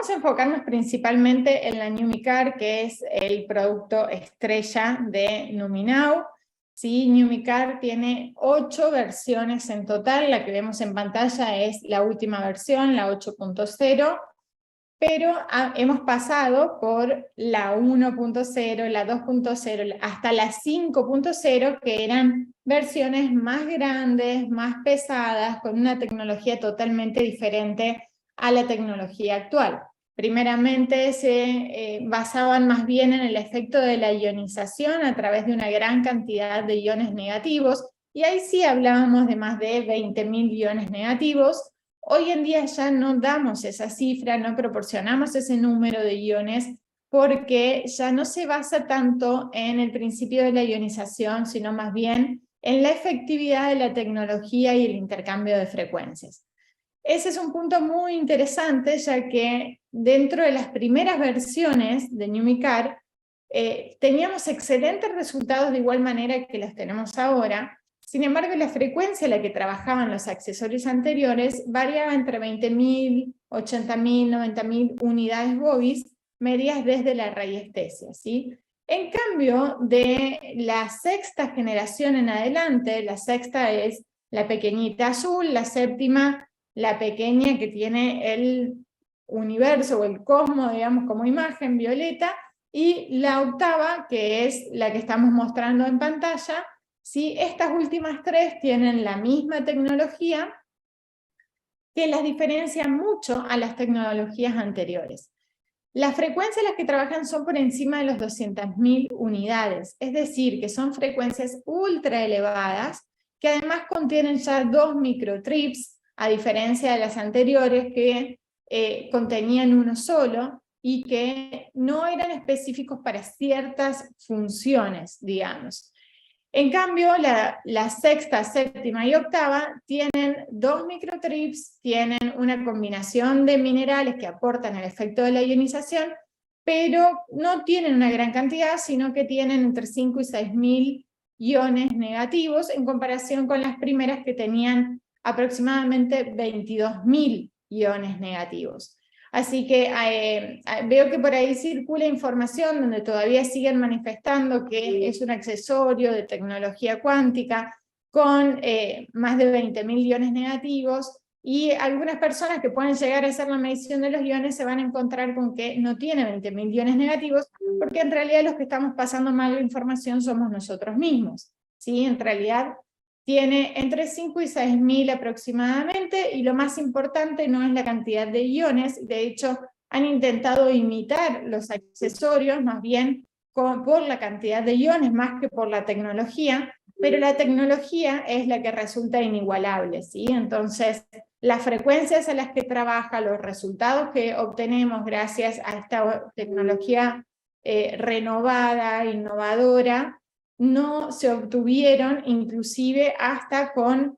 Vamos a enfocarnos principalmente en la NumiCar, que es el producto estrella de Numinau. ¿Sí? NumiCar tiene 8 versiones en total, la que vemos en pantalla es la última versión, la 8.0, pero hemos pasado por la 1.0, la 2.0, hasta la 5.0, que eran versiones más grandes, más pesadas, con una tecnología totalmente diferente a la tecnología actual. Primeramente se basaban más bien en el efecto de la ionización a través de una gran cantidad de iones negativos, y ahí sí hablábamos de más de 20.000 iones negativos. Hoy en día ya no damos esa cifra, no proporcionamos ese número de iones, porque ya no se basa tanto en el principio de la ionización, sino más bien en la efectividad de la tecnología y el intercambio de frecuencias. Ese es un punto muy interesante, ya que dentro de las primeras versiones de NumiCar teníamos excelentes resultados de igual manera que los tenemos ahora. Sin embargo, la frecuencia a la que trabajaban los accesorios anteriores variaba entre 20.000, 80.000, 90.000 unidades Bobis, medidas desde la radiestesia, ¿sí? En cambio, de la sexta generación en adelante, la sexta es la pequeñita azul, la séptima la pequeña que tiene el universo o el cosmos, digamos, como imagen violeta, y la octava, que es la que estamos mostrando en pantalla. ¿Sí? Estas últimas 3 tienen la misma tecnología, que las diferencia mucho a las tecnologías anteriores. Las frecuencias en las que trabajan son por encima de los 200.000 unidades, es decir, que son frecuencias ultra elevadas, que además contienen ya 2 microtrips, a diferencia de las anteriores que contenían uno solo, y que no eran específicos para ciertas funciones, digamos. En cambio, la sexta, séptima y octava tienen 2 microtrips, tienen una combinación de minerales que aportan el efecto de la ionización, pero no tienen una gran cantidad, sino que tienen entre 5 y 6.000 iones negativos, en comparación con las primeras que tenían aproximadamente 22.000 iones negativos. Así que veo que por ahí circula información donde todavía siguen manifestando que es un accesorio de tecnología cuántica con más de 20.000 iones negativos, y algunas personas que pueden llegar a hacer la medición de los iones se van a encontrar con que no tiene 20.000 iones negativos, porque en realidad los que estamos pasando mal la información somos nosotros mismos, ¿sí? En realidad tiene entre 5 y 6.000 aproximadamente, y lo más importante no es la cantidad de iones. De hecho, han intentado imitar los accesorios, más bien por la cantidad de iones, más que por la tecnología, pero la tecnología es la que resulta inigualable, ¿sí? Entonces, las frecuencias a las que trabaja, los resultados que obtenemos gracias a esta tecnología renovada, innovadora, no se obtuvieron inclusive hasta con,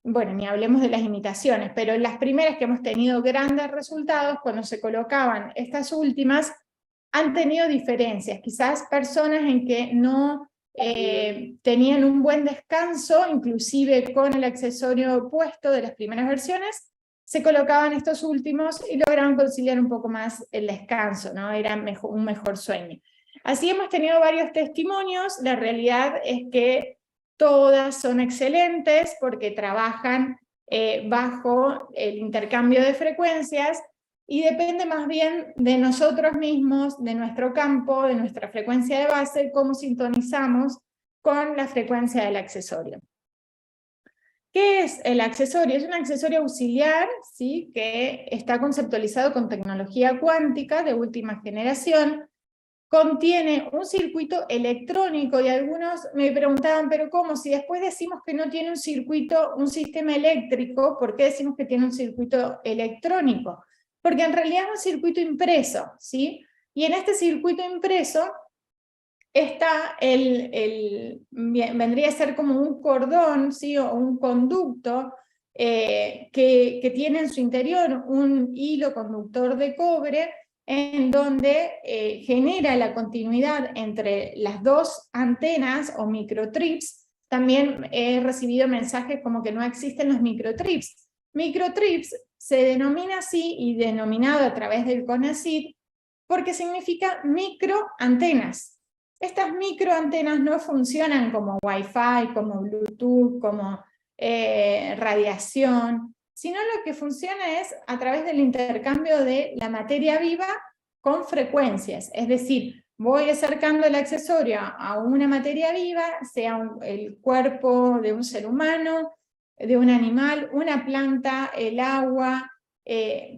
bueno, ni hablemos de las imitaciones, pero las primeras que hemos tenido grandes resultados, cuando se colocaban estas últimas, han tenido diferencias, quizás personas en que no tenían un buen descanso, inclusive con el accesorio puesto de las primeras versiones, se colocaban estos últimos y lograban conciliar un poco más el descanso, ¿no? Era un mejor sueño. Así hemos tenido varios testimonios. La realidad es que todas son excelentes porque trabajan bajo el intercambio de frecuencias, y depende más bien de nosotros mismos, de nuestro campo, de nuestra frecuencia de base, cómo sintonizamos con la frecuencia del accesorio. ¿Qué es el accesorio? Es un accesorio auxiliar, ¿sí? Que está conceptualizado con tecnología cuántica de última generación. Contiene un circuito electrónico, y algunos me preguntaban, pero ¿cómo? Si después decimos que no tiene un circuito, un sistema eléctrico, ¿por qué decimos que tiene un circuito electrónico? Porque en realidad es un circuito impreso, ¿sí? Y en este circuito impreso está vendría a ser como un cordón, ¿sí? O un conducto que tiene en su interior un hilo conductor de cobre, en donde genera la continuidad entre las dos antenas o microtrips. También he recibido mensajes como que no existen los microtrips. Microtrips se denomina así y denominado a través del CONACYT porque significa microantenas. Estas microantenas no funcionan como Wi-Fi, como Bluetooth, como radiación, sino lo que funciona es a través del intercambio de la materia viva con frecuencias, es decir, voy acercando el accesorio a una materia viva, sea el cuerpo de un ser humano, de un animal, una planta, el agua,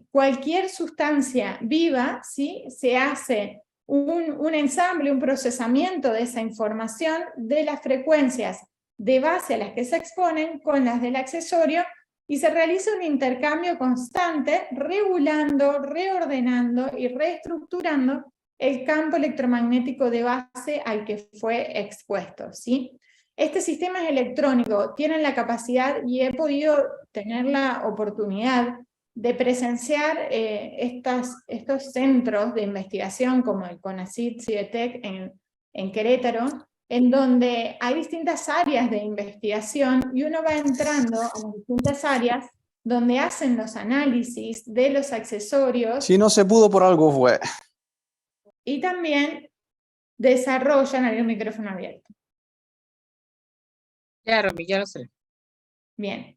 cualquier sustancia viva, ¿sí? Se hace un ensamble, un procesamiento de esa información de las frecuencias de base a las que se exponen con las del accesorio y se realiza un intercambio constante regulando, reordenando y reestructurando el campo electromagnético de base al que fue expuesto, ¿sí? Este sistema electrónico tiene la capacidad, y he podido tener la oportunidad de presenciar estos centros de investigación como el CONACYT CIDETEC en Querétaro, en donde hay distintas áreas de investigación y uno va entrando a las distintas áreas donde hacen los análisis de los accesorios. Si no se pudo, por algo fue. Y también desarrollan, hay un micrófono abierto. Claro, ya lo sé. Bien.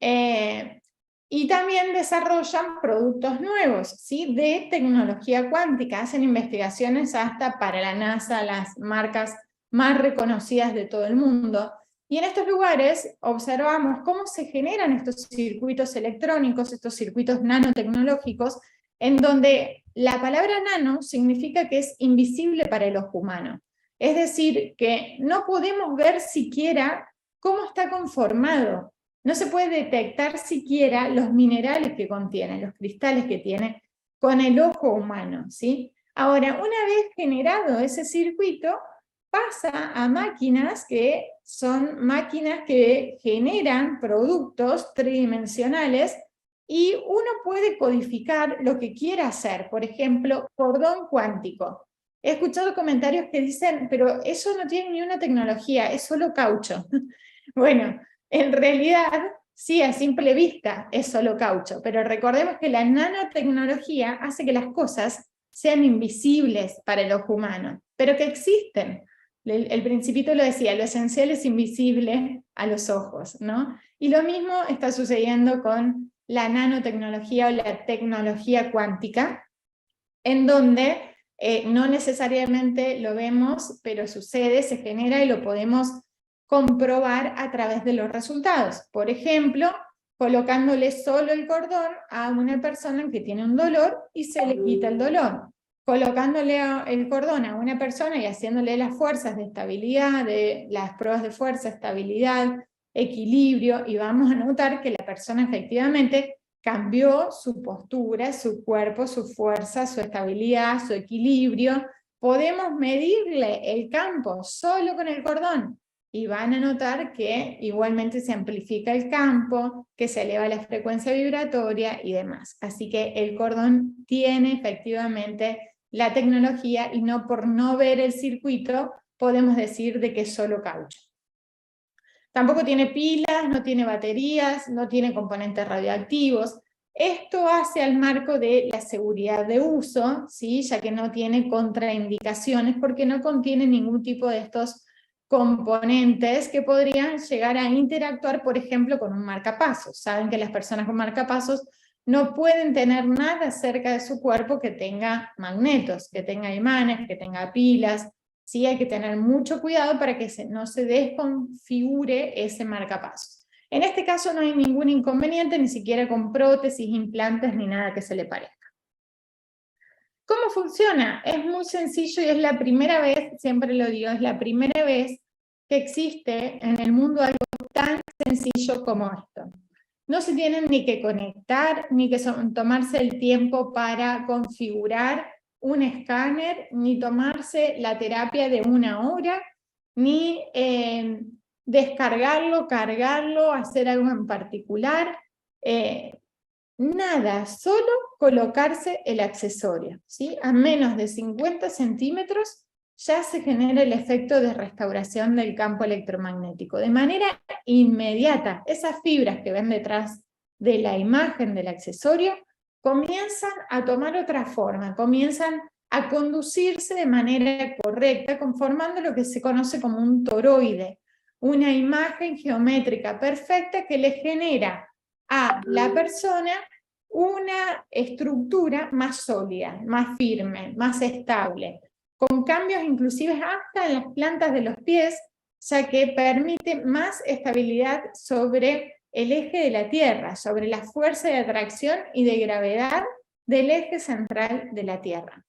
Y también desarrollan productos nuevos, ¿sí? De tecnología cuántica, hacen investigaciones hasta para la NASA, las marcas más reconocidas de todo el mundo. Y en estos lugares observamos cómo se generan estos circuitos electrónicos, estos circuitos nanotecnológicos, en donde la palabra nano significa que es invisible para el ojo humano. Es decir, que no podemos ver siquiera cómo está conformado. No se puede detectar siquiera los minerales que contiene, los cristales que tiene con el ojo humano, ¿sí? Ahora, una vez generado ese circuito, pasa a máquinas que son máquinas que generan productos tridimensionales y uno puede codificar lo que quiera hacer. Por ejemplo, cordón cuántico. He escuchado comentarios que dicen, pero eso no tiene ni una tecnología, es solo caucho. Bueno, en realidad, sí, a simple vista es solo caucho, pero recordemos que la nanotecnología hace que las cosas sean invisibles para el ojo humano, pero que existen. El Principito lo decía, lo esencial es invisible a los ojos, ¿no? Y lo mismo está sucediendo con la nanotecnología o la tecnología cuántica, en donde no necesariamente lo vemos, pero sucede, se genera y lo podemos comprobar a través de los resultados. Por ejemplo, colocándole solo el cordón a una persona que tiene un dolor y se le quita el dolor. Colocándole el cordón a una persona y haciéndole las fuerzas de estabilidad, las pruebas de fuerza, estabilidad, equilibrio, y vamos a notar que la persona efectivamente cambió su postura, su cuerpo, su fuerza, su estabilidad, su equilibrio. Podemos medirle el campo solo con el cordón y van a notar que igualmente se amplifica el campo, que se eleva la frecuencia vibratoria y demás. Así que el cordón tiene efectivamente la tecnología y no por no ver el circuito podemos decir de que es solo caucho. Tampoco tiene pilas, no tiene baterías, no tiene componentes radioactivos. Esto hace al marco de la seguridad de uso, ¿sí? Ya que no tiene contraindicaciones porque no contiene ningún tipo de estos componentes que podrían llegar a interactuar, por ejemplo, con un marcapasos. Saben que las personas con marcapasos no pueden tener nada cerca de su cuerpo que tenga magnetos, que tenga imanes, que tenga pilas. Sí, hay que tener mucho cuidado para que no se desconfigure ese marcapasos. En este caso no hay ningún inconveniente, ni siquiera con prótesis, implantes, ni nada que se le parezca. ¿Cómo funciona? Es muy sencillo y es la primera vez, siempre lo digo, es la primera vez que existe en el mundo algo tan sencillo como esto. No se tienen ni que conectar, ni que tomarse el tiempo para configurar un escáner, ni tomarse la terapia de 1 hora, ni descargarlo, cargarlo, hacer algo en particular. Nada, solo colocarse el accesorio, ¿sí? A menos de 50 centímetros ya se genera el efecto de restauración del campo electromagnético, de manera inmediata. Esas fibras que ven detrás de la imagen del accesorio comienzan a tomar otra forma, comienzan a conducirse de manera correcta, conformando lo que se conoce como un toroide, una imagen geométrica perfecta que le genera a la persona una estructura más sólida, más firme, más estable, con cambios inclusive hasta en las plantas de los pies, ya que permite más estabilidad sobre el eje de la Tierra, sobre la fuerza de atracción y de gravedad del eje central de la Tierra.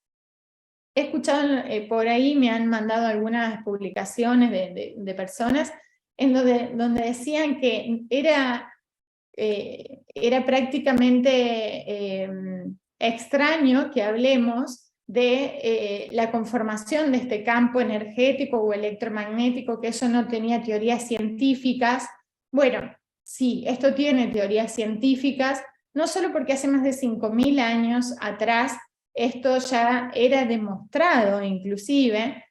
He escuchado por ahí, me han mandado algunas publicaciones de personas en donde decían que era prácticamente extraño que hablemos de la conformación de este campo energético o electromagnético, que eso no tenía teorías científicas. Bueno, sí, esto tiene teorías científicas, no solo porque hace más de 5.000 años atrás esto ya era demostrado inclusive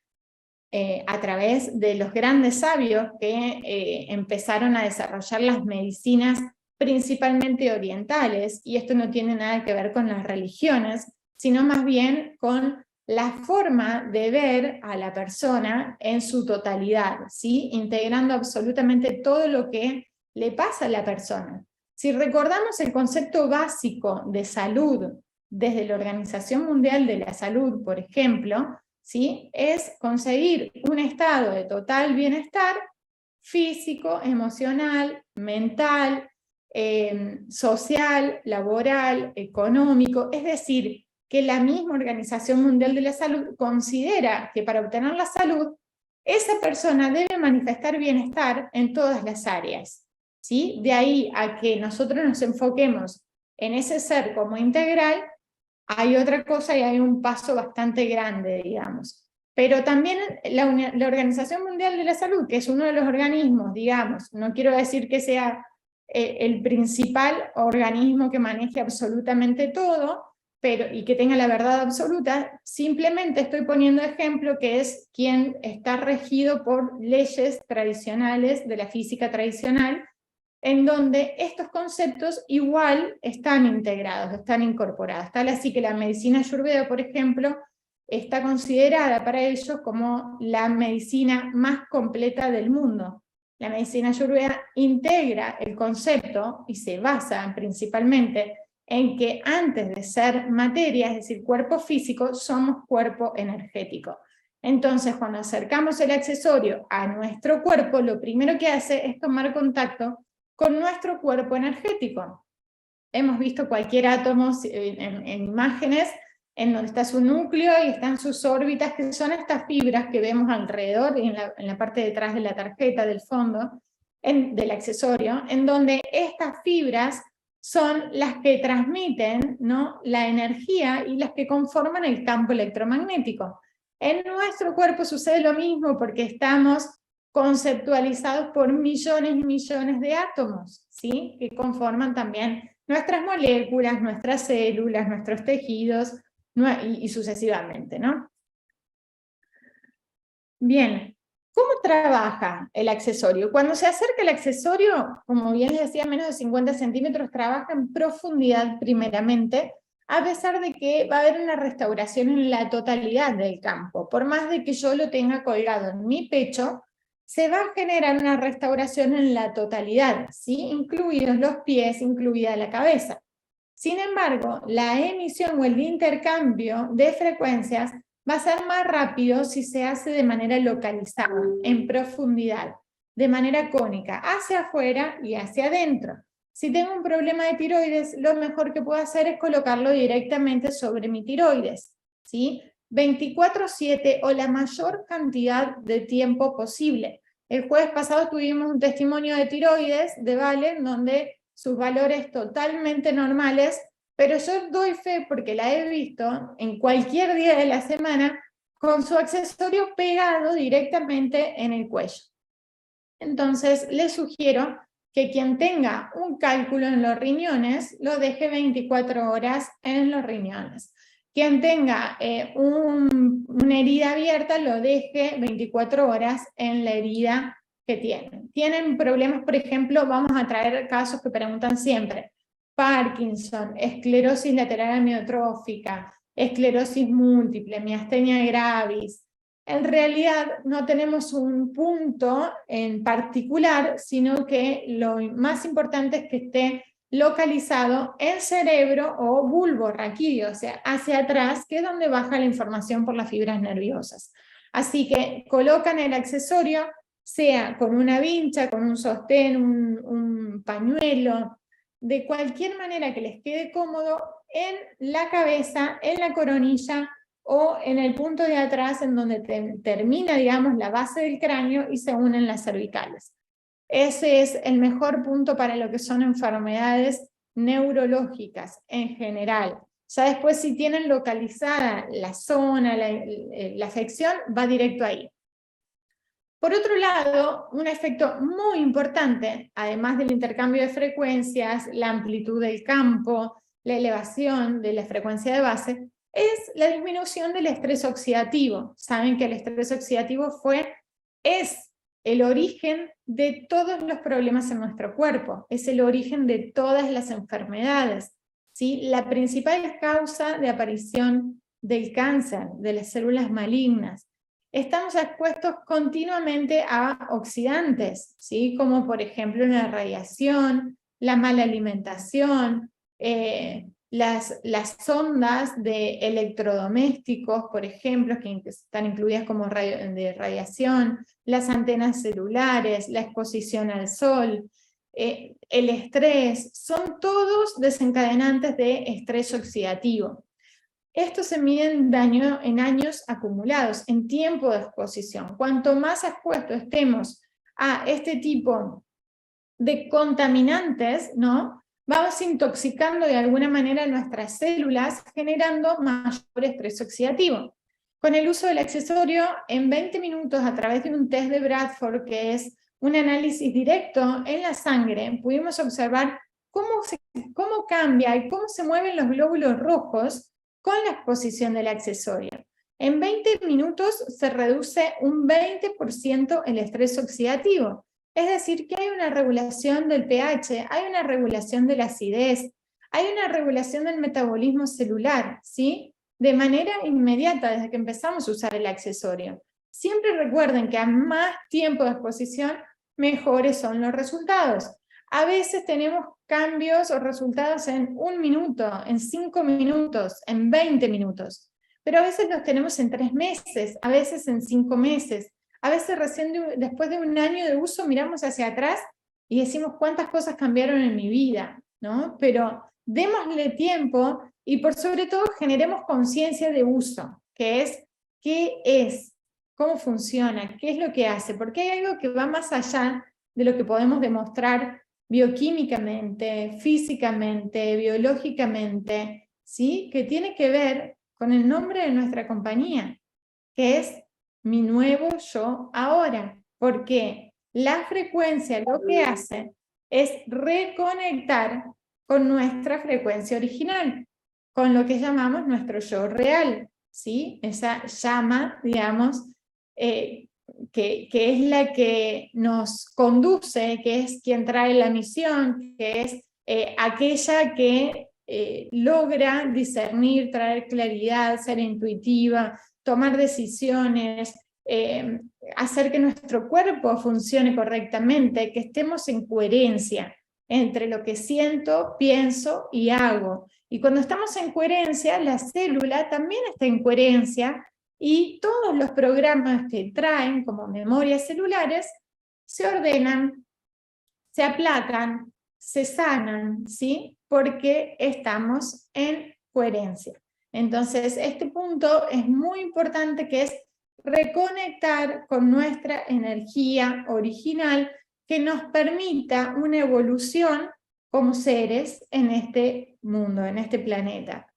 a través de los grandes sabios que empezaron a desarrollar las medicinas principalmente orientales, y esto no tiene nada que ver con las religiones, sino más bien con la forma de ver a la persona en su totalidad, ¿sí? Integrando absolutamente todo lo que le pasa a la persona. Si recordamos el concepto básico de salud desde la Organización Mundial de la Salud, por ejemplo, ¿sí? Es conseguir un estado de total bienestar físico, emocional, mental, social, laboral, económico, es decir, que la misma Organización Mundial de la Salud considera que para obtener la salud, esa persona debe manifestar bienestar en todas las áreas, ¿sí? De ahí a que nosotros nos enfoquemos en ese ser como integral, hay otra cosa y hay un paso bastante grande, digamos. Pero también la Organización Mundial de la Salud, que es uno de los organismos, digamos, no quiero decir que sea el principal organismo que maneje absolutamente todo, y que tenga la verdad absoluta, simplemente estoy poniendo ejemplo que es quien está regido por leyes tradicionales de la física tradicional, en donde estos conceptos igual están integrados, están incorporados. Tal así que la medicina ayurveda, por ejemplo, está considerada para ellos como la medicina más completa del mundo. La medicina ayurveda integra el concepto y se basa principalmente en que antes de ser materia, es decir, cuerpo físico, somos cuerpo energético. Entonces, cuando acercamos el accesorio a nuestro cuerpo, lo primero que hace es tomar contacto con nuestro cuerpo energético. Hemos visto cualquier átomo en imágenes en donde está su núcleo y están sus órbitas, que son estas fibras que vemos alrededor y en la parte de atrás de la tarjeta, del fondo, del accesorio, en donde estas fibras son las que transmiten, ¿no?, la energía y las que conforman el campo electromagnético. En nuestro cuerpo sucede lo mismo porque estamos conceptualizados por millones y millones de átomos, ¿sí?, que conforman también nuestras moléculas, nuestras células, nuestros tejidos, y sucesivamente, ¿no? Bien, ¿cómo trabaja el accesorio? Cuando se acerca el accesorio, como bien les decía, menos de 50 centímetros, trabaja en profundidad primeramente, a pesar de que va a haber una restauración en la totalidad del campo. Por más de que yo lo tenga colgado en mi pecho, se va a generar una restauración en la totalidad, ¿sí?, incluidos los pies, incluida la cabeza. Sin embargo, la emisión o el intercambio de frecuencias va a ser más rápido si se hace de manera localizada, en profundidad, de manera cónica, hacia afuera y hacia adentro. Si tengo un problema de tiroides, lo mejor que puedo hacer es colocarlo directamente sobre mi tiroides, ¿sí? 24/7 o la mayor cantidad de tiempo posible. El jueves pasado tuvimos un testimonio de tiroides de Valen, donde sus valores totalmente normales, pero yo doy fe porque la he visto en cualquier día de la semana con su accesorio pegado directamente en el cuello. Entonces les sugiero que quien tenga un cálculo en los riñones lo deje 24 horas en los riñones. Quien tenga una herida abierta lo deje 24 horas en la herida que tienen. Tienen problemas, por ejemplo, vamos a traer casos que preguntan siempre. Parkinson, esclerosis lateral amiotrófica, esclerosis múltiple, miastenia gravis. En realidad no tenemos un punto en particular, sino que lo más importante es que esté localizado en cerebro o bulbo raquídeo, o sea, hacia atrás, que es donde baja la información por las fibras nerviosas. Así que colocan el accesorio, sea con una vincha, con un sostén, un pañuelo, de cualquier manera que les quede cómodo, en la cabeza, en la coronilla o en el punto de atrás en donde termina, digamos, la base del cráneo y se unen las cervicales. Ese es el mejor punto para lo que son enfermedades neurológicas en general. Ya después, si tienen localizada la zona, la afección, va directo ahí. Por otro lado, un efecto muy importante, además del intercambio de frecuencias, la amplitud del campo, la elevación de la frecuencia de base, es la disminución del estrés oxidativo. Saben que el estrés oxidativo es el origen de todos los problemas en nuestro cuerpo, es el origen de todas las enfermedades, ¿sí? La principal causa de aparición del cáncer, de las células malignas. Estamos expuestos continuamente a oxidantes, ¿sí? Como por ejemplo la radiación, la mala alimentación, las ondas de electrodomésticos, por ejemplo, que están incluidas como de radiación, las antenas celulares, la exposición al sol, el estrés, son todos desencadenantes de estrés oxidativo. Esto se mide en años acumulados, en tiempo de exposición. Cuanto más expuestos estemos a este tipo de contaminantes, ¿no?, vamos intoxicando de alguna manera nuestras células, generando mayor estrés oxidativo. Con el uso del accesorio, en 20 minutos, a través de un test de Bradford, que es un análisis directo en la sangre, pudimos observar cómo cambia y cómo se mueven los glóbulos rojos con la exposición del accesorio. En 20 minutos se reduce un 20% el estrés oxidativo. Es decir, que hay una regulación del pH, hay una regulación de la acidez, hay una regulación del metabolismo celular, ¿sí? De manera inmediata desde que empezamos a usar el accesorio. Siempre recuerden que a más tiempo de exposición, mejores son los resultados. A veces tenemos cambios o resultados en 1 minuto, en 5 minutos, en 20 minutos. Pero a veces los tenemos en 3 meses, a veces en 5 meses. A veces recién después de 1 año de uso miramos hacia atrás y decimos cuántas cosas cambiaron en mi vida, ¿no? Pero démosle tiempo y por sobre todo generemos conciencia de uso, que es qué es, cómo funciona, qué es lo que hace, porque hay algo que va más allá de lo que podemos demostrar bioquímicamente, físicamente, biológicamente, ¿sí? Que tiene que ver con el nombre de nuestra compañía, que es mi nuevo yo ahora, porque la frecuencia lo que hace es reconectar con nuestra frecuencia original, con lo que llamamos nuestro yo real, ¿sí? Esa llama, digamos, que es la que nos conduce, que es quien trae la misión, que es aquella que logra discernir, traer claridad, ser intuitiva, tomar decisiones, hacer que nuestro cuerpo funcione correctamente, que estemos en coherencia entre lo que siento, pienso y hago. Y cuando estamos en coherencia, la célula también está en coherencia y todos los programas que traen como memorias celulares se ordenan, se aplacan, se sanan, ¿sí? Porque estamos en coherencia. Entonces, este punto es muy importante, que es reconectar con nuestra energía original que nos permita una evolución como seres en este mundo, en este planeta.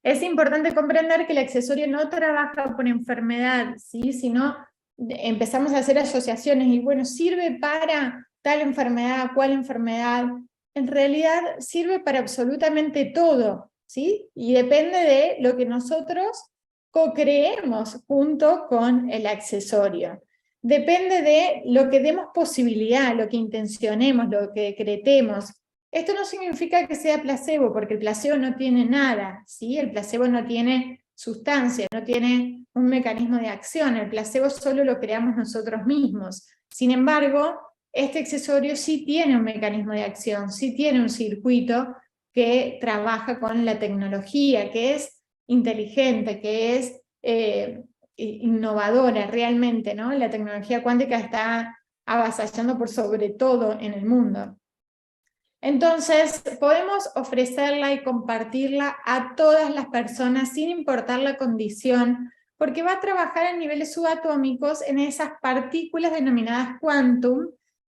Es importante comprender que el accesorio no trabaja por enfermedad, ¿sí? Sino empezamos a hacer asociaciones y bueno, sirve para tal enfermedad, cual enfermedad. En realidad sirve para absolutamente todo, ¿sí? Y depende de lo que nosotros co-creemos junto con el accesorio. Depende de lo que demos posibilidad, lo que intencionemos, lo que decretemos. Esto no significa que sea placebo, porque el placebo no tiene nada, ¿sí? El placebo no tiene sustancia, no tiene un mecanismo de acción, el placebo solo lo creamos nosotros mismos. Sin embargo, este accesorio sí tiene un mecanismo de acción, sí tiene un circuito que trabaja con la tecnología, que es inteligente, que es innovadora realmente, ¿no? La tecnología cuántica está avasallando por sobre todo en el mundo. Entonces, podemos ofrecerla y compartirla a todas las personas sin importar la condición, porque va a trabajar en niveles subatómicos en esas partículas denominadas quantum,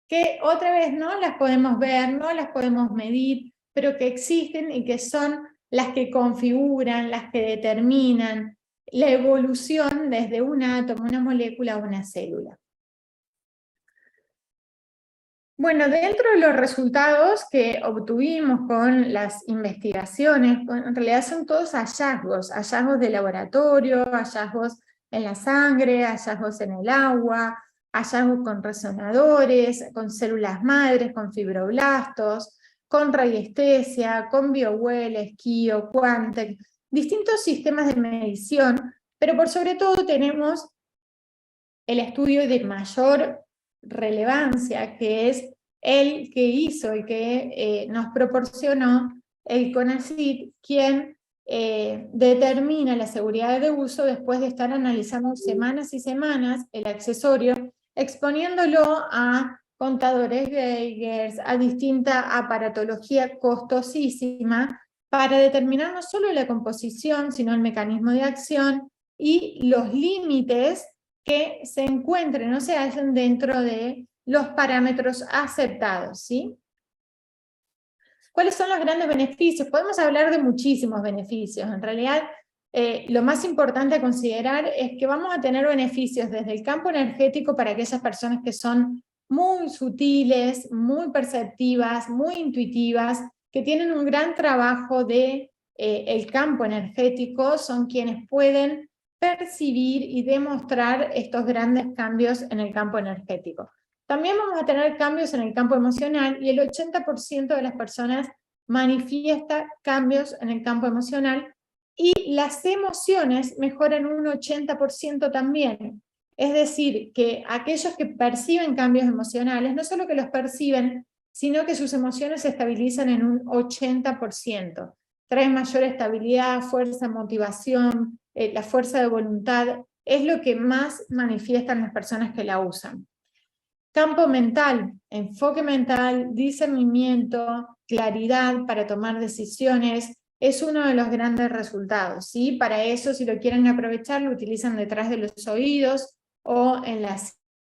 que otra vez no las podemos ver, no las podemos medir, pero que existen y que son las que configuran, las que determinan la evolución desde un átomo, una molécula a una célula. Bueno, dentro de los resultados que obtuvimos con las investigaciones, en realidad son todos hallazgos, hallazgos de laboratorio, hallazgos en la sangre, hallazgos en el agua, hallazgos con resonadores, con células madres, con fibroblastos, con radiestesia, con BioWell, Esquio, Quantec, distintos sistemas de medición, pero por sobre todo tenemos el estudio de mayor relevancia, que es el que hizo y que nos proporcionó el CONACYT, quien determina la seguridad de uso después de estar analizando semanas y semanas el accesorio, exponiéndolo a contadores Geiger, a distinta aparatología costosísima, para determinar no solo la composición, sino el mecanismo de acción y los límites que se encuentren o se hallen dentro de los parámetros aceptados, ¿sí? ¿Cuáles son los grandes beneficios? Podemos hablar de muchísimos beneficios. En realidad, lo más importante a considerar es que vamos a tener beneficios desde el campo energético para aquellas personas que son muy sutiles, muy perceptivas, muy intuitivas, que tienen un gran trabajo de el campo energético, son quienes pueden percibir y demostrar estos grandes cambios en el campo energético. También vamos a tener cambios en el campo emocional y el 80% de las personas manifiesta cambios en el campo emocional y las emociones mejoran un 80% también. Es decir, que aquellos que perciben cambios emocionales, no solo que los perciben, sino que sus emociones se estabilizan en un 80%. Traen mayor estabilidad, fuerza, motivación, la fuerza de voluntad, es lo que más manifiestan las personas que la usan. Campo mental, enfoque mental, discernimiento, claridad para tomar decisiones, es uno de los grandes resultados, ¿sí? Para eso, si lo quieren aprovechar, lo utilizan detrás de los oídos o en la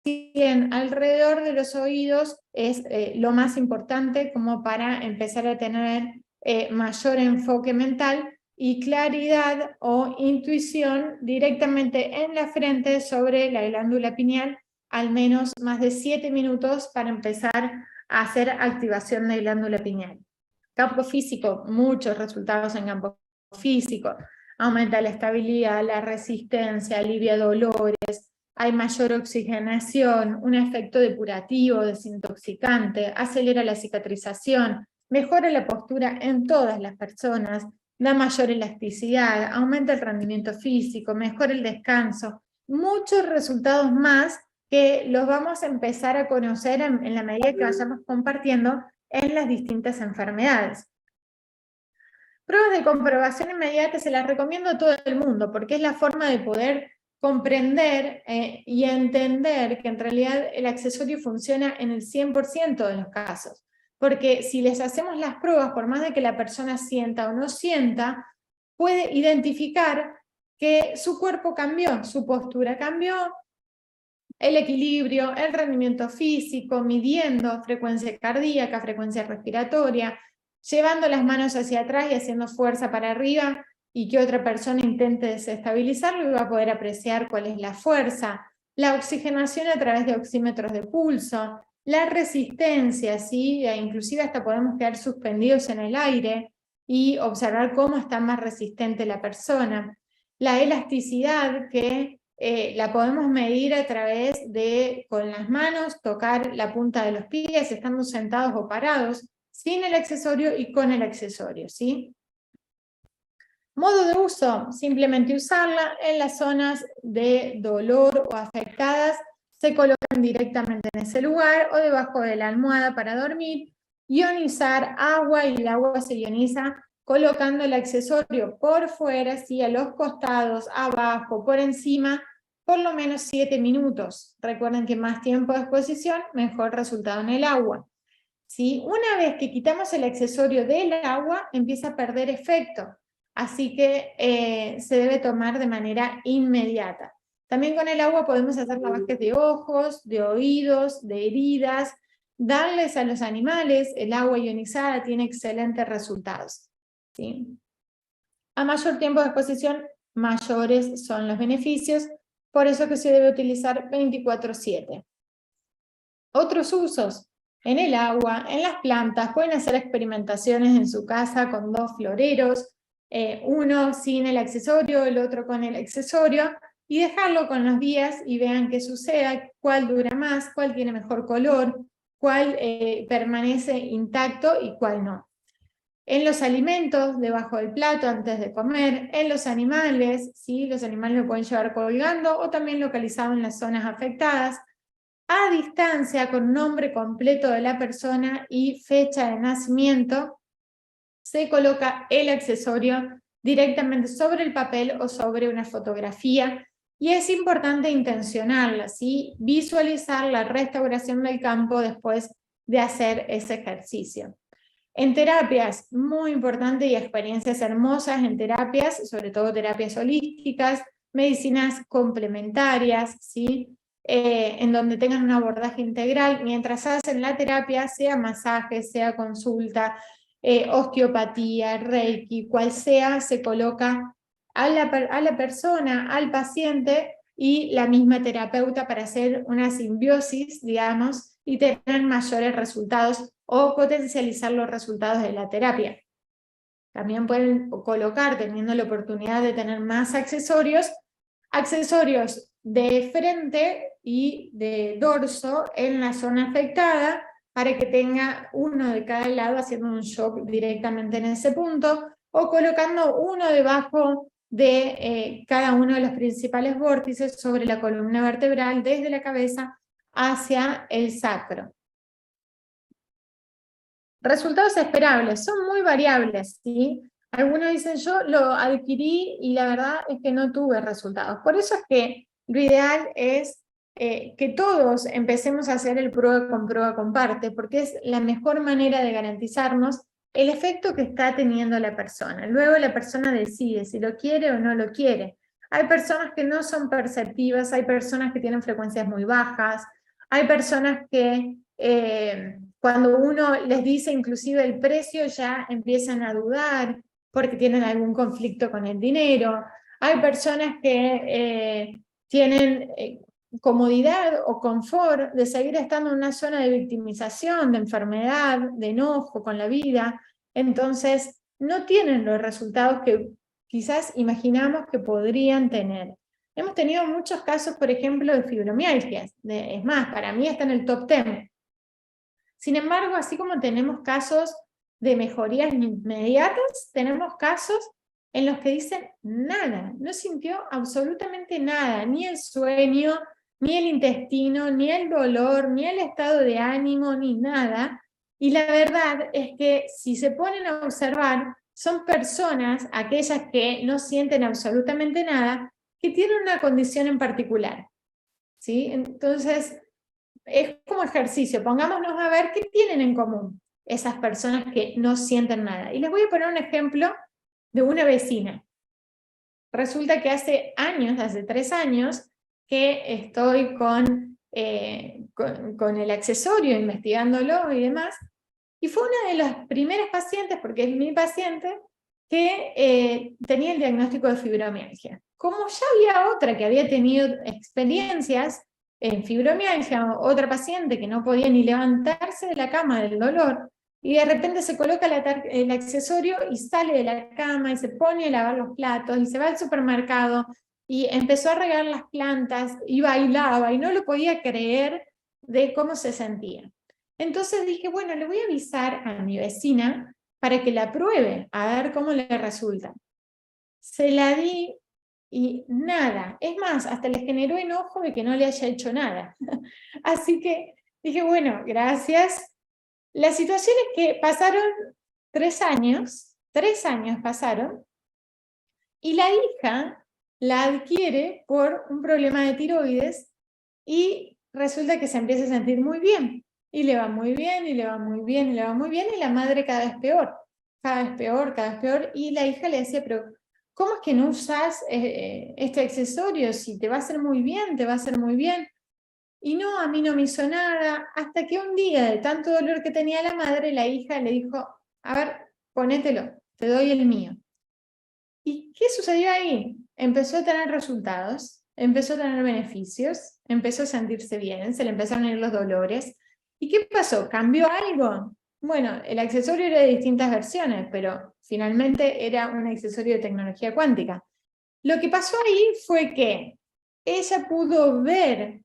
sien, alrededor de los oídos, es lo más importante como para empezar a tener mayor enfoque mental y claridad o intuición directamente en la frente sobre la glándula pineal, al menos más de 7 minutos para empezar a hacer activación de glándula pineal. Campo físico, muchos resultados en campo físico. Aumenta la estabilidad, la resistencia, alivia dolores, hay mayor oxigenación, un efecto depurativo, desintoxicante, acelera la cicatrización, mejora la postura en todas las personas, da mayor elasticidad, aumenta el rendimiento físico, mejora el descanso, muchos resultados más que los vamos a empezar a conocer en la medida que vayamos compartiendo en las distintas enfermedades. Pruebas de comprobación inmediata se las recomiendo a todo el mundo, porque es la forma de poder comprender y entender que en realidad el accesorio funciona en el 100% de los casos. Porque si les hacemos las pruebas, por más de que la persona sienta o no sienta, puede identificar que su cuerpo cambió, su postura cambió, el equilibrio, el rendimiento físico, midiendo frecuencia cardíaca, frecuencia respiratoria, llevando las manos hacia atrás y haciendo fuerza para arriba, y que otra persona intente desestabilizarlo, y va a poder apreciar cuál es la fuerza, la oxigenación a través de oxímetros de pulso, la resistencia, ¿sí? Inclusive hasta podemos quedar suspendidos en el aire y observar cómo está más resistente la persona. La elasticidad, que la podemos medir a través de, con las manos, tocar la punta de los pies, estando sentados o parados, sin el accesorio y con el accesorio, ¿sí? Modo de uso, simplemente usarla en las zonas de dolor o afectadas, se colocan directamente en ese lugar o debajo de la almohada para dormir. Ionizar agua, y el agua se ioniza colocando el accesorio por fuera, ¿sí? A los costados, abajo, por encima, por lo menos 7 minutos. Recuerden que más tiempo de exposición, mejor resultado en el agua, ¿sí? Una vez que quitamos el accesorio del agua, empieza a perder efecto. Así que se debe tomar de manera inmediata. También con el agua podemos hacer lavajes de ojos, de oídos, de heridas, darles a los animales. El agua ionizada tiene excelentes resultados, ¿sí? A mayor tiempo de exposición, mayores son los beneficios, por eso que se debe utilizar 24/7. Otros usos: en el agua, en las plantas, pueden hacer experimentaciones en su casa con 2 floreros, uno sin el accesorio, el otro con el accesorio, y dejarlo con los días y vean qué sucede, cuál dura más, cuál tiene mejor color, cuál permanece intacto y cuál no. En los alimentos, debajo del plato antes de comer, en los animales, ¿sí? Los animales lo pueden llevar colgando o también localizado en las zonas afectadas, a distancia con nombre completo de la persona y fecha de nacimiento. Se coloca el accesorio directamente sobre el papel o sobre una fotografía, y es importante intencionarla, ¿sí? Visualizar la restauración del campo después de hacer ese ejercicio. En terapias, muy importante, y experiencias hermosas en terapias, sobre todo terapias holísticas, medicinas complementarias, ¿sí? En donde tengan un abordaje integral mientras hacen la terapia, sea masaje, sea consulta, osteopatía, reiki, cual sea, se coloca a la persona, al paciente y la misma terapeuta para hacer una simbiosis, digamos, y tener mayores resultados o potencializar los resultados de la terapia. También pueden colocar, teniendo la oportunidad de tener más accesorios de frente y de dorso en la zona afectada, para que tenga uno de cada lado haciendo un shock directamente en ese punto, o colocando uno debajo de cada uno de los principales vórtices sobre la columna vertebral, desde la cabeza hacia el sacro. Resultados esperables, son muy variables, ¿sí? Algunos dicen, yo lo adquirí y la verdad es que no tuve resultados. Por eso es que lo ideal es que todos empecemos a hacer el prueba con parte, porque es la mejor manera de garantizarnos el efecto que está teniendo la persona. Luego la persona decide si lo quiere o no lo quiere. Hay personas que no son perceptivas, hay personas que tienen frecuencias muy bajas, hay personas que cuando uno les dice inclusive el precio ya empiezan a dudar porque tienen algún conflicto con el dinero. Hay personas que tienen comodidad o confort de seguir estando en una zona de victimización, de enfermedad, de enojo con la vida. Entonces no tienen los resultados que quizás imaginamos que podrían tener. Hemos tenido muchos casos, por ejemplo, de fibromialgias. Es más, para mí está en el top 10. Sin embargo, así como tenemos casos de mejorías inmediatas, tenemos casos en los que dicen nada, no sintió absolutamente nada, ni el sueño, ni el intestino, ni el dolor, ni el estado de ánimo, ni nada. Y la verdad es que si se ponen a observar, son personas, aquellas que no sienten absolutamente nada, que tienen una condición en particular, ¿sí? Entonces, es como ejercicio, pongámonos a ver qué tienen en común esas personas que no sienten nada. Y les voy a poner un ejemplo de una vecina. Resulta que hace 3 años, que estoy con el accesorio, investigándolo y demás, y fue una de las primeras pacientes, porque es mi paciente, que tenía el diagnóstico de fibromialgia. Como ya había otra que había tenido experiencias en fibromialgia, otra paciente que no podía ni levantarse de la cama del dolor, y de repente se coloca el accesorio y sale de la cama y se pone a lavar los platos y se va al supermercado y empezó a regar las plantas y bailaba y no lo podía creer de cómo se sentía. Entonces dije, bueno, le voy a avisar a mi vecina para que la pruebe, a ver cómo le resulta. Se la di y nada, es más, hasta le generó enojo de que no le haya hecho nada. Así que dije, bueno, gracias. La situación es que pasaron 3 años pasaron, y la hija la adquiere por un problema de tiroides y resulta que se empieza a sentir muy bien. Y le va muy bien, y le va muy bien, y le va muy bien, y la madre cada vez peor, cada vez peor, cada vez peor. Y la hija le decía, pero ¿cómo es que no usas este accesorio? Si te va a hacer muy bien, te va a hacer muy bien. Y no, a mí no me hizo nada, hasta que un día, de tanto dolor que tenía la madre, la hija le dijo, a ver, ponételo, te doy el mío. ¿Y qué sucedió ahí? Empezó a tener resultados, empezó a tener beneficios, empezó a sentirse bien, se le empezaron a ir los dolores. ¿Y qué pasó? ¿Cambió algo? Bueno, el accesorio era de distintas versiones, pero finalmente era un accesorio de tecnología cuántica. Lo que pasó ahí fue que ella pudo ver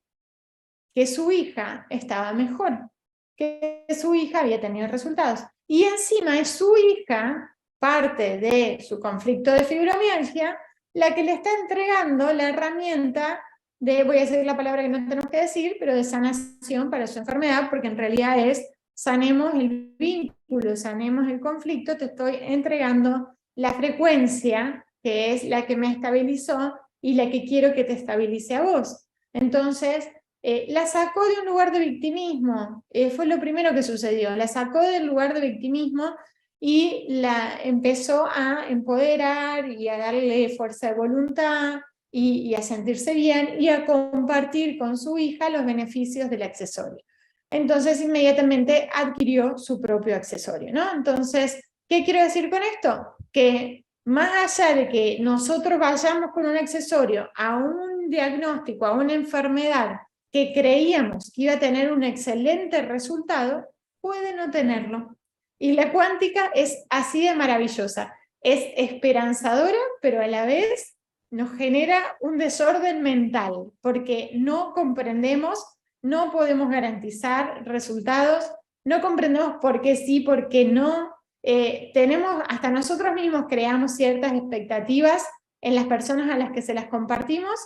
que su hija estaba mejor, que su hija había tenido resultados. Y encima es su hija, parte de su conflicto de fibromialgia, la que le está entregando la herramienta de, voy a decir la palabra que no tenemos que decir, pero de sanación para su enfermedad, porque en realidad es sanemos el vínculo, sanemos el conflicto, te estoy entregando la frecuencia, que es la que me estabilizó y la que quiero que te estabilice a vos. Entonces, la sacó de un lugar de victimismo, fue lo primero que sucedió, la sacó del lugar de victimismo y la empezó a empoderar y a darle fuerza de voluntad y a sentirse bien y a compartir con su hija los beneficios del accesorio. Entonces inmediatamente adquirió su propio accesorio, ¿no? Entonces, ¿qué quiero decir con esto? Que más allá de que nosotros vayamos con un accesorio a un diagnóstico, a una enfermedad que creíamos que iba a tener un excelente resultado, puede no tenerlo. Y la cuántica es así de maravillosa. Es esperanzadora, pero a la vez nos genera un desorden mental, porque no comprendemos, no podemos garantizar resultados, no comprendemos por qué sí, por qué no. Tenemos, hasta nosotros mismos creamos ciertas expectativas en las personas a las que se las compartimos,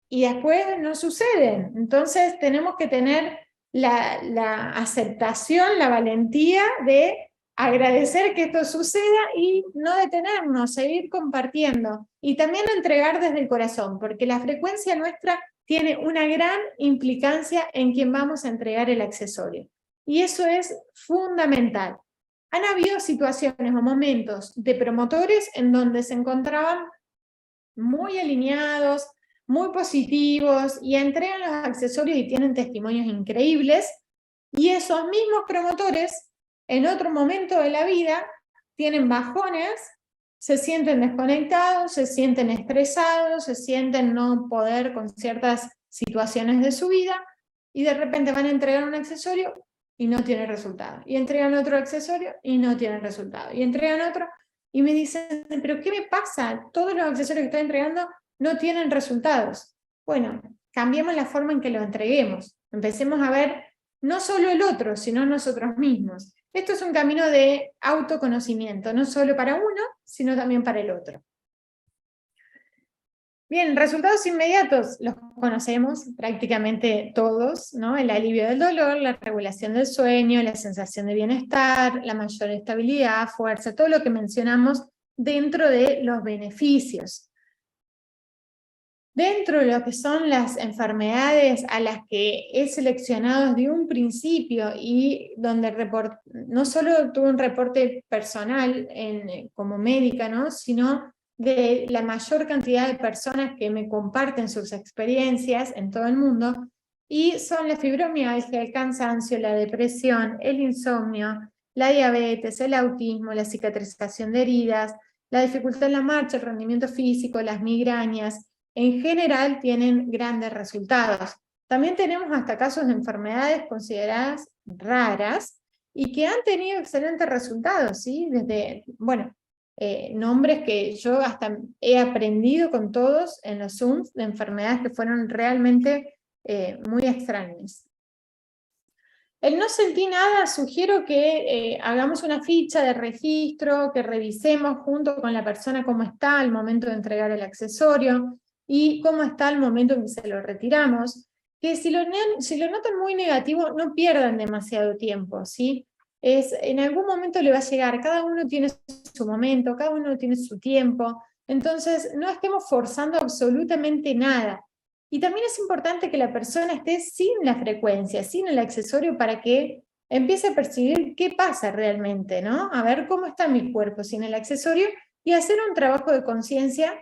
y después no suceden. Entonces tenemos que tener la aceptación, la valentía de agradecer que esto suceda y no detenernos, seguir compartiendo. Y también entregar desde el corazón, porque la frecuencia nuestra tiene una gran implicancia en quien vamos a entregar el accesorio. Y eso es fundamental. Han habido situaciones o momentos de promotores en donde se encontraban muy alineados, muy positivos y entregan los accesorios y tienen testimonios increíbles, y esos mismos promotores en otro momento de la vida tienen bajones, se sienten desconectados, se sienten estresados, se sienten no poder con ciertas situaciones de su vida, y de repente van a entregar un accesorio y no tiene resultado, y entregan otro accesorio y no tienen resultado, y entregan otro, y me dicen, pero ¿qué me pasa? Todos los accesorios que estoy entregando no tienen resultados. Bueno, cambiemos la forma en que lo entreguemos. Empecemos a ver no solo el otro, sino nosotros mismos. Esto es un camino de autoconocimiento, no solo para uno, sino también para el otro. Bien, resultados inmediatos los conocemos prácticamente todos, ¿no? El alivio del dolor, la regulación del sueño, la sensación de bienestar, la mayor estabilidad, fuerza, todo lo que mencionamos dentro de los beneficios. Dentro de lo que son las enfermedades a las que he seleccionado desde un principio y donde no solo tuve un reporte personal como médica, ¿no? Sino de la mayor cantidad de personas que me comparten sus experiencias en todo el mundo, y son la fibromialgia, el cansancio, la depresión, el insomnio, la diabetes, el autismo, la cicatrización de heridas, la dificultad en la marcha, el rendimiento físico, las migrañas. En general tienen grandes resultados. También tenemos hasta casos de enfermedades consideradas raras y que han tenido excelentes resultados, ¿sí? Desde, bueno, nombres que yo hasta he aprendido con todos en los Zooms de enfermedades que fueron realmente muy extrañas. El no sentí nada, sugiero que hagamos una ficha de registro, que revisemos junto con la persona cómo está al momento de entregar el accesorio y cómo está al momento en que se lo retiramos, que si lo notan muy negativo, no pierdan demasiado tiempo, ¿sí? En algún momento le va a llegar, cada uno tiene su momento, cada uno tiene su tiempo, entonces no estemos forzando absolutamente nada. Y también es importante que la persona esté sin la frecuencia, sin el accesorio, para que empiece a percibir qué pasa realmente, ¿no? A ver cómo está mi cuerpo sin el accesorio y hacer un trabajo de conciencia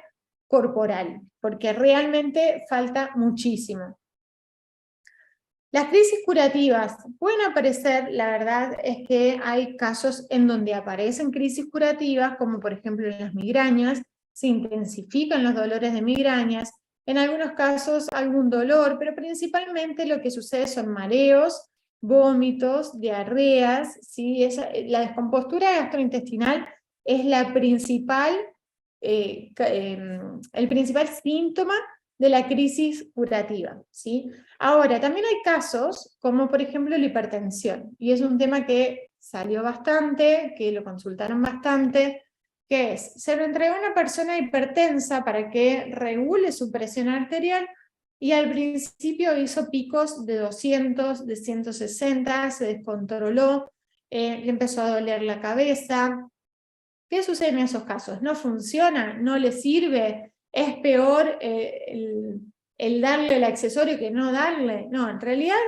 corporal, porque realmente falta muchísimo. Las crisis curativas pueden aparecer, la verdad es que hay casos en donde aparecen crisis curativas, como por ejemplo en las migrañas, se intensifican los dolores de migrañas, en algunos casos algún dolor, pero principalmente lo que sucede son mareos, vómitos, diarreas, ¿sí? La descompostura gastrointestinal es el principal síntoma de la crisis curativa, ¿sí? Ahora, también hay casos como por ejemplo la hipertensión, y es un tema que salió bastante, que lo consultaron bastante, que es, se lo entregó a una persona hipertensa para que regule su presión arterial, y al principio hizo picos de 200, de 160, se descontroló, le empezó a doler la cabeza. ¿Qué sucede en esos casos? ¿No funciona? ¿No le sirve? ¿Es peor el darle el accesorio que no darle? No, en realidad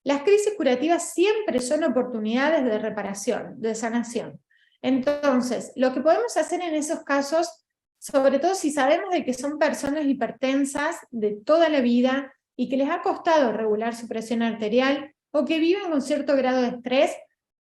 las crisis curativas siempre son oportunidades de reparación, de sanación. Entonces, lo que podemos hacer en esos casos, sobre todo si sabemos de que son personas hipertensas de toda la vida y que les ha costado regular su presión arterial o que viven con cierto grado de estrés,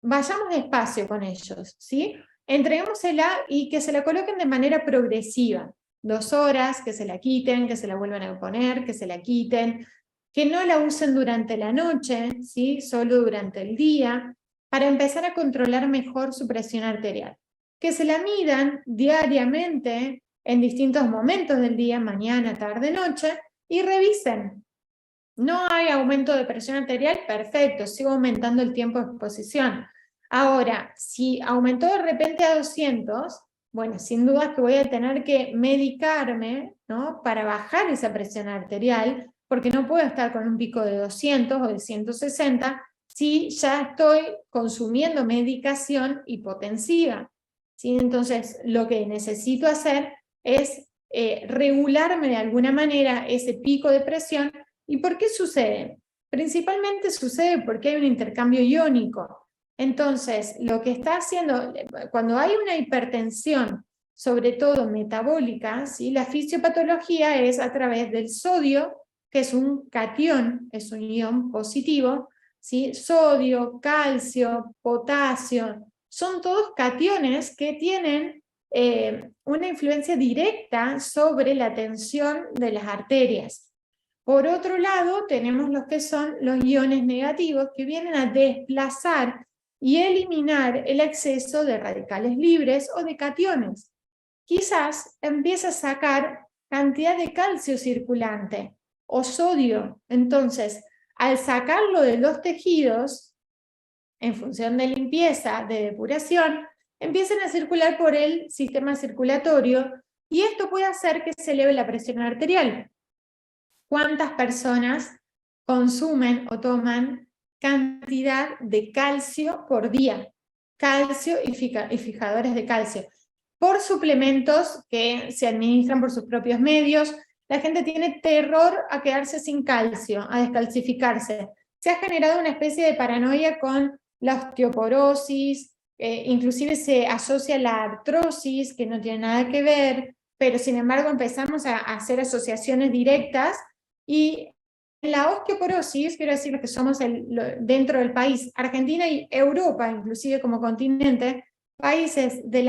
vayamos despacio con ellos, ¿sí? Entreguémosela y que se la coloquen de manera progresiva. 2 horas, que se la quiten, que se la vuelvan a poner, que se la quiten, que no la usen durante la noche, ¿sí? Solo durante el día, para empezar a controlar mejor su presión arterial. Que se la midan diariamente en distintos momentos del día, mañana, tarde, noche, y revisen. No hay aumento de presión arterial, perfecto, sigo aumentando el tiempo de exposición. Ahora, si aumentó de repente a 200, bueno, sin duda que voy a tener que medicarme, ¿no? Para bajar esa presión arterial, porque no puedo estar con un pico de 200 o de 160 si ya estoy consumiendo medicación hipotensiva, ¿sí? Entonces, lo que necesito hacer es regularme de alguna manera ese pico de presión. ¿Y por qué sucede? Principalmente sucede porque hay un intercambio iónico. Entonces, lo que está haciendo, cuando hay una hipertensión, sobre todo metabólica, ¿sí? La fisiopatología es a través del sodio, que es un catión, es un ion positivo, ¿sí? Sodio, calcio, potasio, son todos cationes que tienen una influencia directa sobre la tensión de las arterias. Por otro lado, tenemos los que son los iones negativos, que vienen a desplazar y eliminar el exceso de radicales libres o de cationes. Quizás empiece a sacar cantidad de calcio circulante o sodio. Entonces, al sacarlo de los tejidos, en función de limpieza, de depuración, empiezan a circular por el sistema circulatorio y esto puede hacer que se eleve la presión arterial. ¿Cuántas personas consumen o toman cantidad de calcio por día? Calcio y fijadores de calcio. Por suplementos que se administran por sus propios medios, la gente tiene terror a quedarse sin calcio, a descalcificarse. Se ha generado una especie de paranoia con la osteoporosis, inclusive se asocia la artrosis, que no tiene nada que ver, pero sin embargo empezamos a hacer asociaciones directas. Y en la osteoporosis, quiero decir que somos dentro del país, Argentina y Europa, inclusive como continente, países de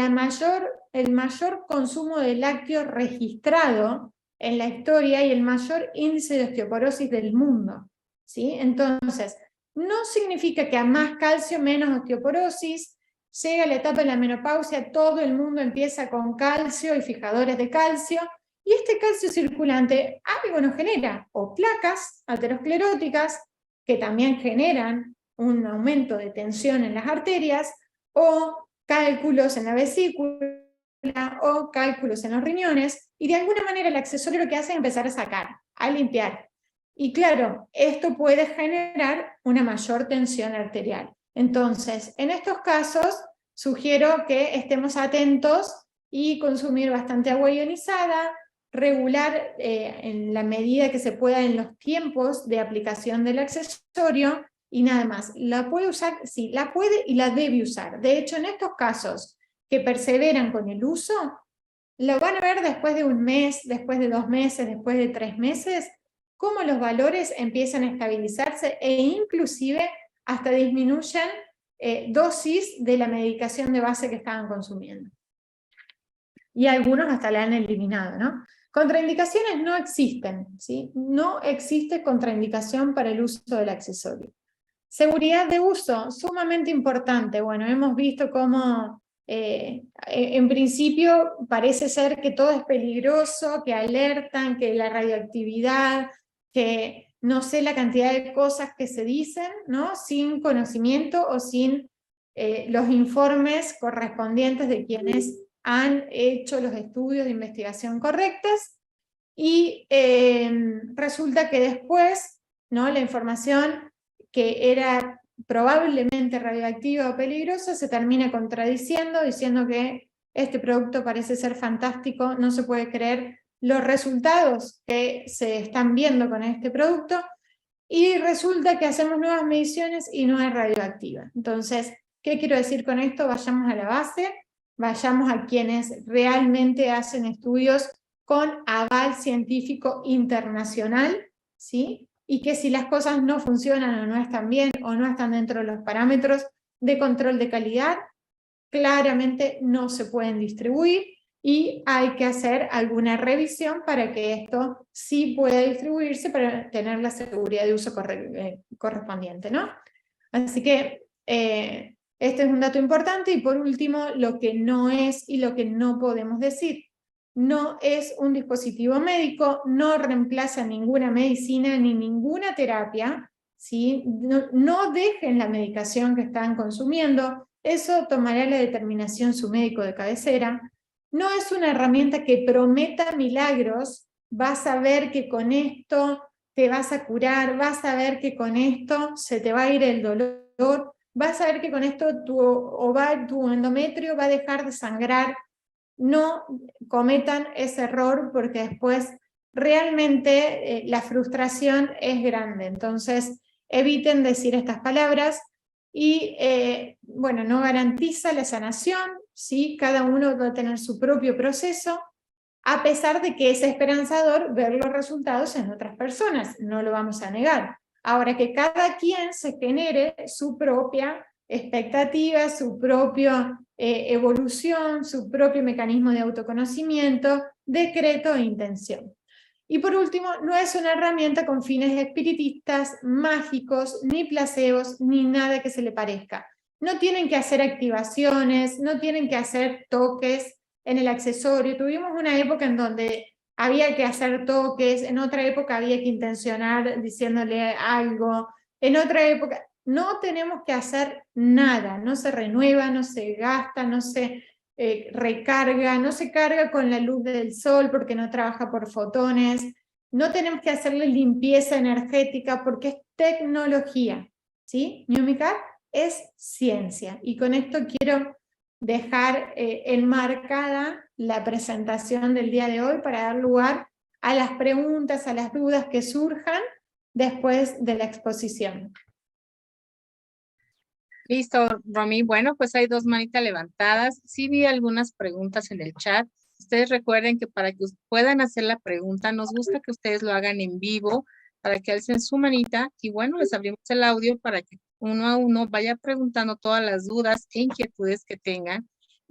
el mayor consumo de lácteos registrado en la historia y el mayor índice de osteoporosis del mundo, ¿sí? Entonces, no significa que a más calcio, menos osteoporosis. Llega la etapa de la menopausia, todo el mundo empieza con calcio y fijadores de calcio, y este calcio circulante algo nos genera, o placas ateroscleróticas, que también generan un aumento de tensión en las arterias, o cálculos en la vesícula, o cálculos en los riñones, y de alguna manera el accesorio lo que hace es empezar a sacar, a limpiar. Y claro, esto puede generar una mayor tensión arterial. Entonces, en estos casos, sugiero que estemos atentos y consumir bastante agua ionizada, regular en la medida que se pueda en los tiempos de aplicación del accesorio, y nada más. ¿La puede usar? Sí, la puede y la debe usar. De hecho, en estos casos que perseveran con el uso, lo van a ver después de un mes, después de 2 meses, después de 3 meses, cómo los valores empiezan a estabilizarse e inclusive hasta disminuyen dosis de la medicación de base que estaban consumiendo. Y algunos hasta la han eliminado, ¿no? Contraindicaciones no existen, ¿sí? No existe contraindicación para el uso del accesorio. Seguridad de uso, sumamente importante. Bueno, hemos visto cómo en principio parece ser que todo es peligroso, que alertan, que la radioactividad, que no sé la cantidad de cosas que se dicen, ¿no? Sin conocimiento o sin los informes correspondientes de quienes han hecho los estudios de investigación correctas, y resulta que después, ¿no?, la información que era probablemente radioactiva o peligrosa se termina contradiciendo, diciendo que este producto parece ser fantástico, no se puede creer los resultados que se están viendo con este producto, y resulta que hacemos nuevas mediciones y no es radioactiva. Entonces, ¿qué quiero decir con esto? Vayamos a la base, vayamos a quienes realmente hacen estudios con aval científico internacional, ¿sí? Y que si las cosas no funcionan o no están bien o no están dentro de los parámetros de control de calidad, claramente no se pueden distribuir y hay que hacer alguna revisión para que esto sí pueda distribuirse para tener la seguridad de uso correspondiente, ¿no? Así que este es un dato importante. Y por último, lo que no es y lo que no podemos decir. No es un dispositivo médico, no reemplaza ninguna medicina ni ninguna terapia, ¿sí? No dejen la medicación que están consumiendo, eso tomará la determinación su médico de cabecera. No es una herramienta que prometa milagros, vas a ver que con esto te vas a curar, vas a ver que con esto se te va a ir el dolor, vas a ver que con esto tu endometrio va a dejar de sangrar. No cometan ese error porque después realmente la frustración es grande. Entonces eviten decir estas palabras. Y bueno, no garantiza la sanación, ¿sí? Cada uno va a tener su propio proceso, a pesar de que es esperanzador ver los resultados en otras personas, no lo vamos a negar. Ahora, que cada quien se genere su propia expectativa, su propia evolución, su propio mecanismo de autoconocimiento, decreto e intención. Y por último, no es una herramienta con fines espiritistas, mágicos, ni placebos, ni nada que se le parezca. No tienen que hacer activaciones, no tienen que hacer toques en el accesorio. Tuvimos una época en donde había que hacer toques, en otra época había que intencionar diciéndole algo, en otra época no tenemos que hacer nada, no se renueva, no se gasta, no se recarga, no se carga con la luz del sol porque no trabaja por fotones, no tenemos que hacerle limpieza energética porque es tecnología, ¿sí? Numicar es ciencia, y con esto quiero dejar enmarcada la presentación del día de hoy para dar lugar a las preguntas, a las dudas que surjan después de la exposición. Listo, Romy. Bueno, pues hay 2 manitas levantadas. Sí vi algunas preguntas en el chat. Ustedes recuerden que para que puedan hacer la pregunta, nos gusta que ustedes lo hagan en vivo, para que alcen su manita y bueno, les abrimos el audio para que uno a uno vaya preguntando todas las dudas e inquietudes que tengan